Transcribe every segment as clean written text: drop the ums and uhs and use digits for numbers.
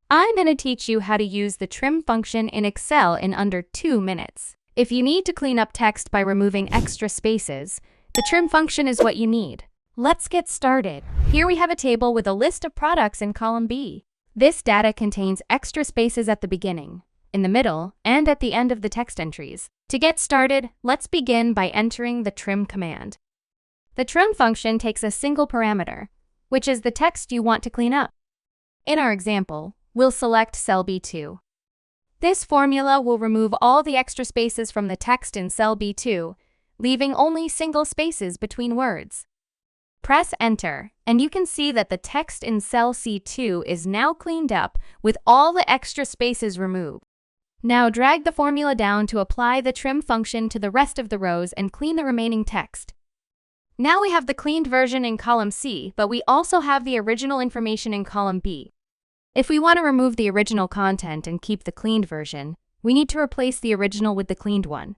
I'm going to teach you how to use the trim function in Excel in under 2 minutes. If you need to clean up text by removing extra spaces, the trim function is what you need. Let's get started. Here we have a table with a list of products in column B. This data contains extra spaces at the beginning, in the middle, and at the end of the text entries. To get started, let's begin by entering the trim command. The trim function takes a single parameter, which is the text you want to clean up. In our example, we'll select cell B2. This formula will remove all the extra spaces from the text in cell B2, leaving only single spaces between words. Press Enter, and you can see that the text in cell C2 is now cleaned up with all the extra spaces removed. Now drag the formula down to apply the trim function to the rest of the rows and clean the remaining text. Now we have the cleaned version in column C, but we also have the original information in column B. If we want to remove the original content and keep the cleaned version, we need to replace the original with the cleaned one.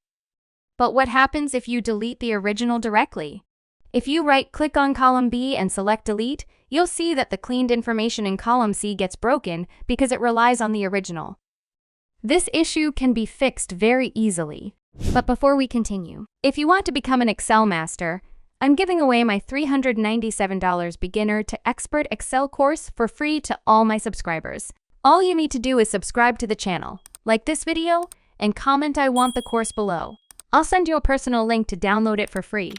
But what happens if you delete the original directly? If you right-click on column B and select Delete, you'll see that the cleaned information in column C gets broken because it relies on the original. This issue can be fixed very easily. But before we continue, if you want to become an Excel master, I'm giving away my $397 beginner to expert Excel course for free to all my subscribers. All you need to do is subscribe to the channel, like this video, and comment "I want the course" below. I'll send you a personal link to download it for free.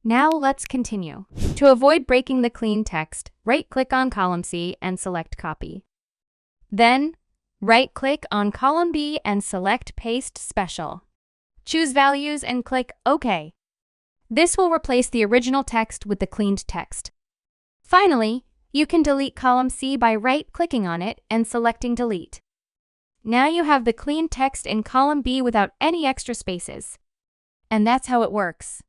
Now let's continue. To avoid breaking the clean text, right-click on column C and select Copy. Then, right-click on column B and select Paste Special. Choose Values and click OK. This will replace the original text with the cleaned text. Finally, you can delete column C by right-clicking on it and selecting Delete. Now you have the clean text in column B without any extra spaces. And that's how it works.